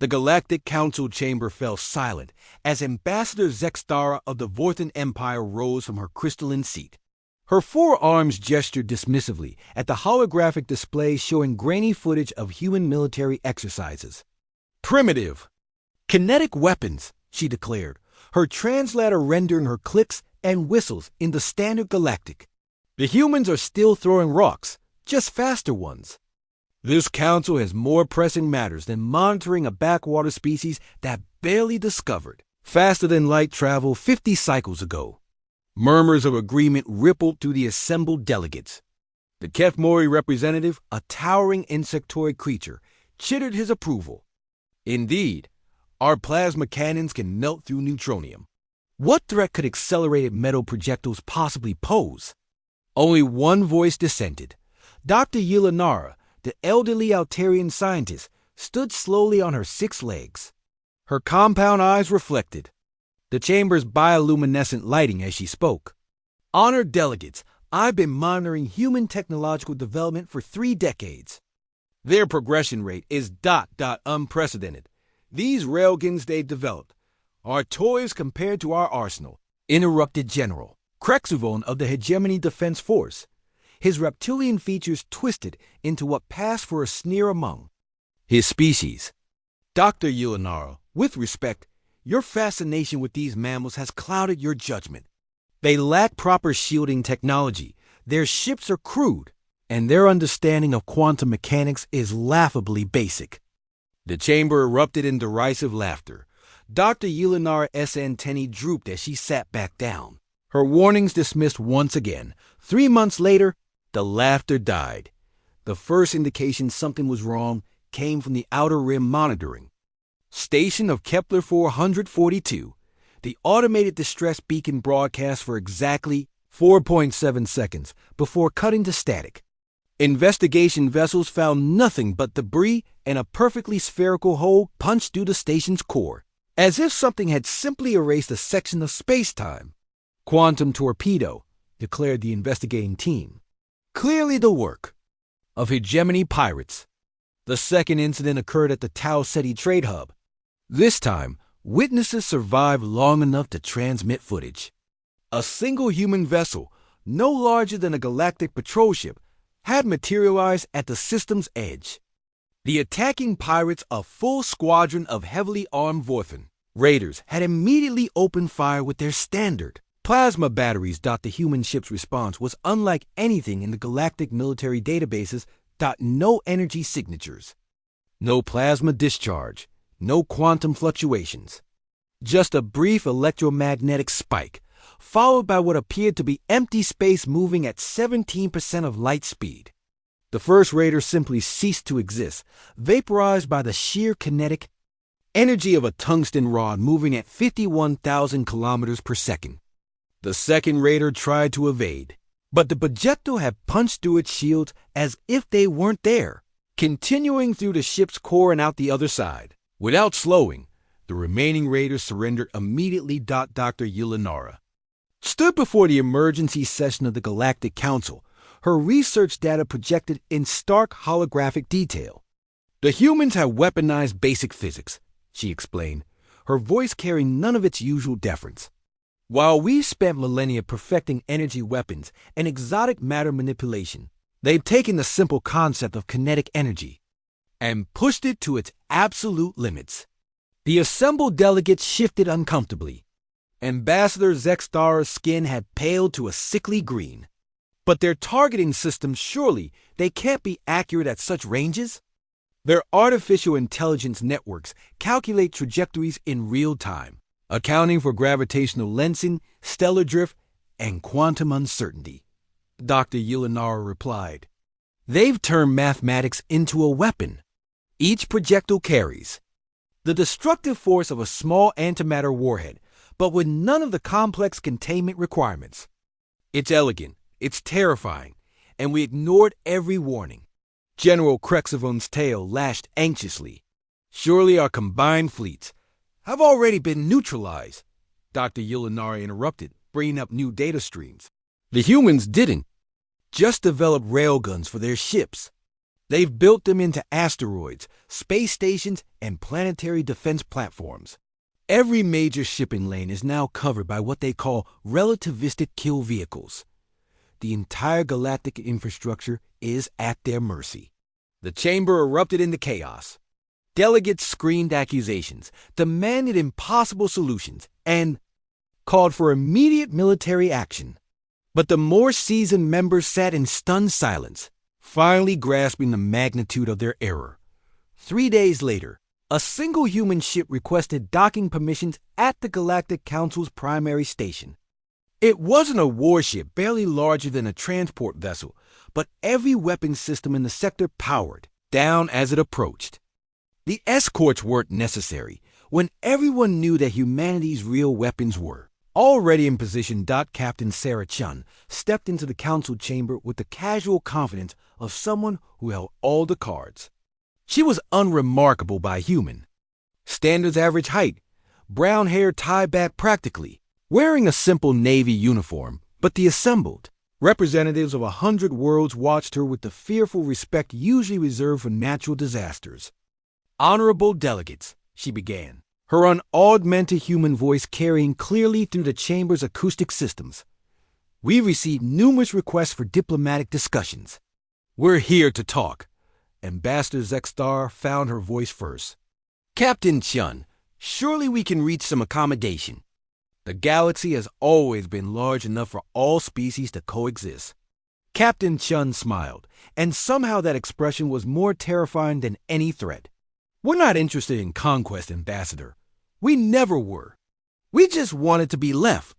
The Galactic Council chamber fell silent as Ambassador Zextara of the Vorthan Empire rose from her crystalline seat. Her forearms gestured dismissively at the holographic display showing grainy footage of human military exercises. "Primitive. Kinetic weapons," she declared, her translator rendering her clicks and whistles in the standard galactic. "The humans are still throwing rocks, just faster ones. This council has more pressing matters than monitoring a backwater species that barely discovered faster-than-light travel 50 cycles ago." Murmurs of agreement rippled through the assembled delegates. The Kefmori representative, a towering insectoid creature, chittered his approval. "Indeed, our plasma cannons can melt through neutronium. What threat could accelerated metal projectiles possibly pose?" Only one voice dissented. Dr. Yulinara, the elderly Altarian scientist, stood slowly on her 6 legs. Her compound eyes reflected the chamber's bioluminescent lighting as she spoke. "Honored delegates, I've been monitoring human technological development for 3 decades. Their progression rate is unprecedented. These railguns they've developed are toys compared to our arsenal," interrupted General Krexuvon of the Hegemony Defense Force. His reptilian features twisted into what passed for a sneer among his species. "Dr. Yulinara, with respect, your fascination with these mammals has clouded your judgment. They lack proper shielding technology, their ships are crude, and their understanding of quantum mechanics is laughably basic." The chamber erupted in derisive laughter. Dr. Yulinara's antennae drooped as she sat back down. Her warnings dismissed once again. 3 months later, the laughter died. The first indication something was wrong came from the outer rim monitoring station of Kepler 442. The automated distress beacon broadcast for exactly 4.7 seconds before cutting to static. Investigation vessels found nothing but debris and a perfectly spherical hole punched through the station's core, as if something had simply erased a section of space-time. "Quantum torpedo," declared the investigating team. "Clearly the work of hegemony pirates." The second incident occurred at the Tau Ceti trade hub. This time, witnesses survived long enough to transmit footage. A single human vessel, no larger than a galactic patrol ship, had materialized at the system's edge. The attacking pirates, a full squadron of heavily armed Vorthan raiders, had immediately opened fire with their standard plasma batteries. The human ship's response was unlike anything in the galactic military databases. No energy signatures, no plasma discharge, no quantum fluctuations. Just a brief electromagnetic spike, followed by what appeared to be empty space moving at 17% of light speed. The first raider simply ceased to exist, vaporized by the sheer kinetic energy of a tungsten rod moving at 51,000 kilometers per second. The second raider tried to evade, but the projectile had punched through its shields as if they weren't there, continuing through the ship's core and out the other side. Without slowing, the remaining raiders surrendered immediately. Dr. Yulinara stood before the emergency session of the Galactic Council, her research data projected in stark holographic detail. "The humans have weaponized basic physics," she explained, her voice carrying none of its usual deference. "While we spent millennia perfecting energy weapons and exotic matter manipulation, they've taken the simple concept of kinetic energy and pushed it to its absolute limits." The assembled delegates shifted uncomfortably. Ambassador Zextara's skin had paled to a sickly green. "But their targeting systems, surely they can't be accurate at such ranges?" "Their artificial intelligence networks calculate trajectories in real time, accounting for gravitational lensing, stellar drift, and quantum uncertainty," Dr. Yulinara replied. "They've turned mathematics into a weapon. Each projectile carries the destructive force of a small antimatter warhead, but with none of the complex containment requirements. It's elegant, it's terrifying, and we ignored every warning." General Krexuvon's tail lashed anxiously. "Surely our combined fleets have already been neutralized," Dr. Yulinara interrupted, bringing up new data streams. "The humans didn't just develop railguns for their ships. They've built them into asteroids, space stations, and planetary defense platforms. Every major shipping lane is now covered by what they call relativistic kill vehicles. The entire galactic infrastructure is at their mercy. The chamber erupted into chaos. Delegates screamed accusations, demanded impossible solutions, and called for immediate military action. But the more seasoned members sat in stunned silence, finally grasping the magnitude of their error. 3 days later, a single human ship requested docking permissions at the Galactic Council's primary station. It wasn't a warship barely larger than a transport vessel, but every weapon system in the sector powered down as it approached. The escorts weren't necessary when everyone knew that humanity's real weapons were. Already in position, Captain Sarah Chun stepped into the council chamber with the casual confidence of someone who held all the cards. She was unremarkable by human. Standards average height, brown hair tied back practically, wearing a simple Navy uniform, but the assembled representatives of 100 worlds watched her with the fearful respect usually reserved for natural disasters. "Honorable delegates," she began, her unaugmented human voice carrying clearly through the chamber's acoustic systems. "We received numerous requests for diplomatic discussions. We're here to talk." Ambassador Zexstar found her voice first. "Captain Chun, surely we can reach some accommodation. The galaxy has always been large enough for all species to coexist." Captain Chun smiled, and somehow that expression was more terrifying than any threat. "We're not interested in conquest, Ambassador. We never were. We just wanted to be left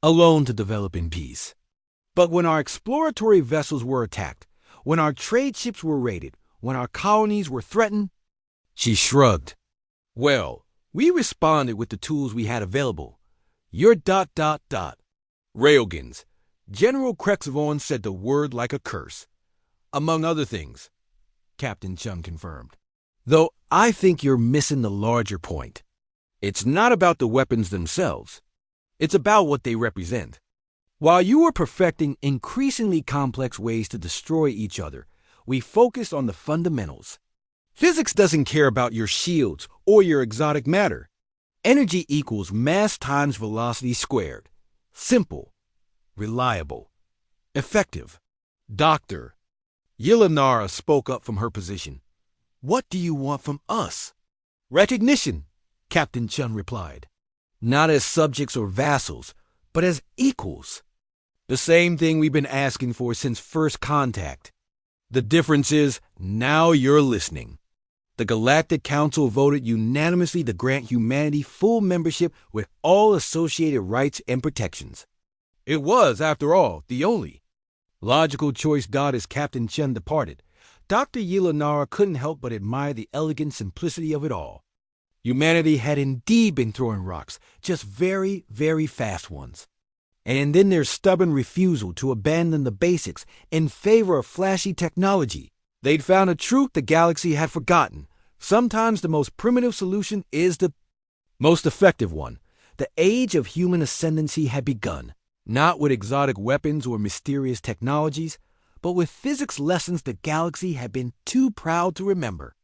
alone to develop in peace. But when our exploratory vessels were attacked, when our trade ships were raided, when our colonies were threatened," she shrugged. "Well, we responded with the tools we had available. Your ... Railguns. General Krexavon said the word like a curse. Among other things," Captain Chun confirmed. "Though I think you're missing the larger point. It's not about the weapons themselves. It's about what they represent. While you were perfecting increasingly complex ways to destroy each other, we focused on the fundamentals. Physics doesn't care about your shields or your exotic matter. Energy equals mass times velocity squared. Simple, reliable, effective." "Doctor," Yelanara spoke up from her position, "what do you want from us?" "Recognition," Captain Chun replied. "Not as subjects or vassals, but as equals. The same thing we've been asking for since first contact. The difference is, now you're listening. The Galactic Council voted unanimously to grant humanity full membership with all associated rights and protections. It was, after all, the only logical choice. As Captain Chun departed, Dr. Yelanara couldn't help but admire the elegant simplicity of it all. Humanity had indeed been throwing rocks, just very, very fast ones. And then their stubborn refusal to abandon the basics in favor of flashy technology. They'd found a truth the galaxy had forgotten. Sometimes the most primitive solution is the most effective one. The age of human ascendancy had begun, not with exotic weapons or mysterious technologies, but with physics lessons the galaxy had been too proud to remember.